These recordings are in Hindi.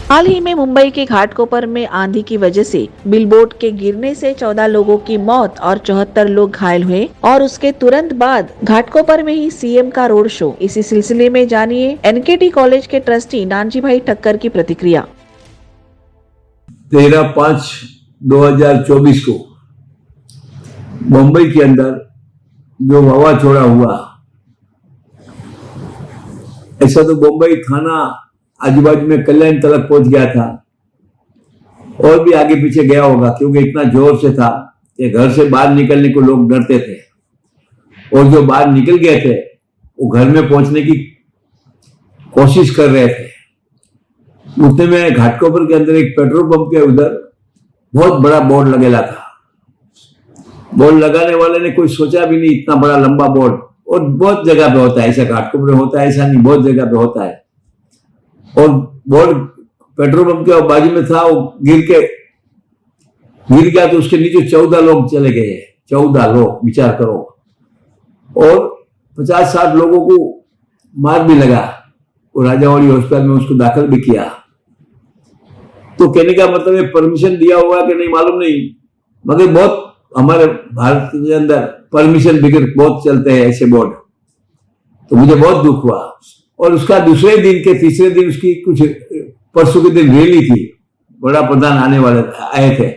हाल ही में मुंबई के घाटकोपर में आंधी की वजह से बिलबोर्ड के गिरने से 14 लोगों की मौत और 74 लोग घायल हुए और उसके तुरंत बाद घाटकोपर में ही सीएम का रोड शो। इसी सिलसिले में जानिए एनकेटी कॉलेज के ट्रस्टी नानजी भाई ठक्कर की प्रतिक्रिया। 13/5/2024 को मुंबई के अंदर जो वावाझोड़ा हुआ, ऐसा तो मुंबई थाना आजू बाजू में कल्याण तक पहुंच गया था और भी आगे पीछे गया होगा, क्योंकि इतना जोर से था कि घर से बाहर निकलने को लोग डरते थे और जो बाहर निकल गए थे वो घर में पहुंचने की कोशिश कर रहे थे। उतने में घाटकोपर के अंदर एक पेट्रोल पंप के उधर बहुत बड़ा बोर्ड लगेला था। बोर्ड लगाने वाले ने कोई सोचा भी नहीं, इतना बड़ा लंबा बोर्ड, और बहुत जगह पे होता है ऐसा, घाटकोपर में होता है ऐसा नहीं, बहुत जगह पे होता है। और बोर्ड पेट्रोल पंप के बाजू में था, वो गिर गया तो उसके नीचे 14 लोग चले गए। 14 लोग, विचार करो, और 50-60 लोगों को मार भी लगा। वो राजावाड़ी हॉस्पिटल में उसको दाखिल भी किया। तो कहने का मतलब है परमिशन दिया हुआ कि नहीं मालूम नहीं, मगर बहुत हमारे भारत के अंदर परमिशन बिगड़ बहुत चलते हैं ऐसे बोर्ड। तो मुझे बहुत दुख हुआ। और उसका दूसरे दिन के तीसरे दिन उसकी कुछ परसों के दिन रैली थी, बड़ा प्रधान आने वाले आए थे,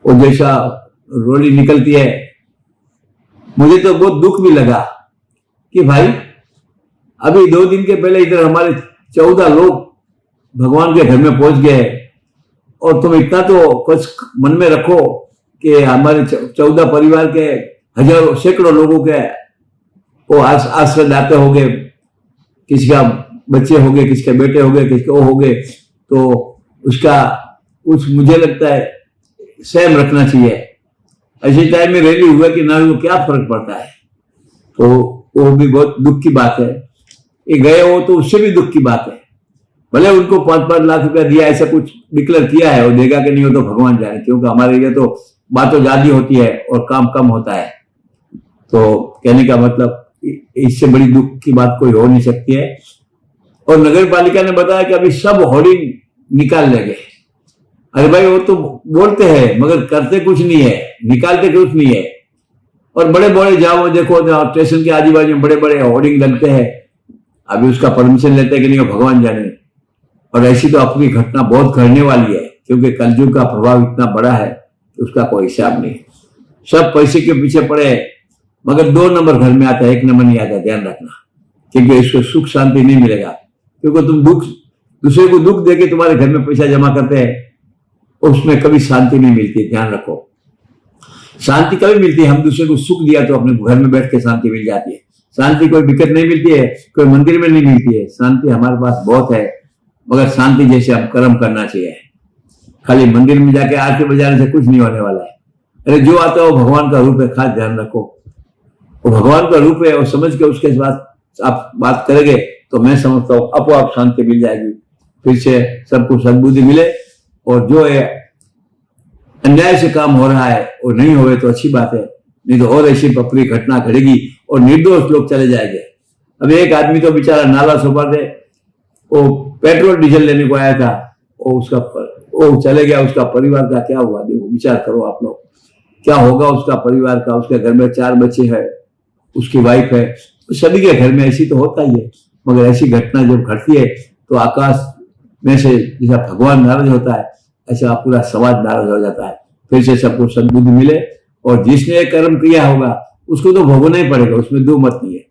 और जैसा रैली निकलती है, मुझे तो बहुत दुख भी लगा कि भाई अभी 2 दिन के पहले इधर हमारे 14 लोग भगवान के घर में पहुंच गए, और तुम इतना तो कुछ मन में रखो कि हमारे 14 परिवार के हजारों सैकड़ों लोगों के वो आश्रय दाते हो गए, किसी का बच्चे हो गए, किसी के बेटे हो गए, किसी के वो हो गए, तो उसका कुछ मुझे लगता है सहम रखना चाहिए। ऐसे टाइम में रैली हुआ कि ना, वो क्या फर्क पड़ता है। तो वो भी बहुत दुख की बात है। ये गए हो तो उससे भी दुख की बात है। भले उनको 5-5 लाख रुपया दिया, ऐसा कुछ डिक्लेयर किया है, वो देगा कि नहीं हो तो भगवान जाने, क्योंकि हमारे लिए तो बातों ज्यादा होती है और काम कम होता है। तो कहने का मतलब इससे बड़ी दुख की बात कोई हो नहीं सकती है। और नगर पालिका ने बताया कि अभी सब होर्डिंग निकाल लेंगे। अरे भाई, वो तो बोलते हैं मगर करते कुछ नहीं है, निकालते कुछ नहीं है। और बड़े बड़े जाओ देखो, स्टेशन के आजू बाजू में बड़े बड़े होर्डिंग लगते हैं, अभी उसका परमिशन लेते हैं कि नहीं, भगवान जाने। और ऐसी तो अपनी घटना बहुत घटने वाली है, क्योंकि कलयुग का प्रभाव इतना बड़ा है कि उसका कोई हिसाब नहीं। सब पैसे के पीछे पड़े, मगर 2 नंबर घर में आता है, 1 नंबर नहीं आता, ध्यान रखना, क्योंकि इसको सुख शांति नहीं मिलेगा। क्योंकि तुम दूसरे को दुख देके तुम्हारे घर में पैसा जमा करते हैं, उसमें कभी शांति नहीं मिलती, ध्यान रखो। शांति कभी मिलती है, हम दूसरे को सुख दिया तो अपने घर में बैठ के शांति मिल जाती है। शांति कोई विकट नहीं मिलती है, कोई मंदिर में नहीं मिलती है। शांति हमारे पास बहुत है, मगर शांति जैसे हम कर्म करना चाहिए। खाली मंदिर में जाके आरती बजाने से कुछ नहीं होने वाला है। अरे जो आता है वो भगवान का रूप है, खास ध्यान रखो, वो भगवान का रूप है, और समझ के उसके बाद आप बात करेंगे तो मैं समझता हूँ अपो आप शांति मिल जाएगी, फिर से सबको सद्बुद्धि मिले। और जो है अन्याय से काम हो रहा है वो नहीं होवे तो अच्छी बात है, नहीं तो और ऐसी पपरी घटना घटेगी और निर्दोष लोग चले जाएंगे। अब एक आदमी तो बेचारा नाला सोपा थे, वो पेट्रोल डीजल लेने को आया था, वो चले गया, उसका परिवार का क्या हुआ? देखो, विचार करो आप लोग, क्या होगा उसका परिवार का। उसके घर में 4 बच्चे हैं, उसकी वाइफ है, तो सभी के घर में ऐसी तो होता ही है। मगर ऐसी घटना जब घटती है तो आकाश में से जैसा भगवान नाराज होता है, ऐसा पूरा समाज नाराज हो जाता है। फिर से सबको सद्बुद्धि मिले, और जिसने कर्म किया होगा उसको तो भोगना ही पड़ेगा, उसमें 2 मत नहीं है।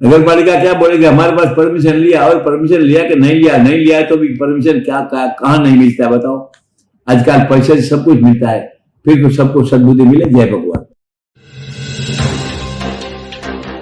नगर पालिका क्या बोलेगी, हमारे पास परमिशन लिया, और परमिशन लिया कि नहीं लिया, नहीं लिया है तो भी परमिशन कहाँ नहीं मिलता है बताओ। आजकल पैसे से सब कुछ मिलता है, फिर सबको सद्बुद्धि मिले। जय भगवान।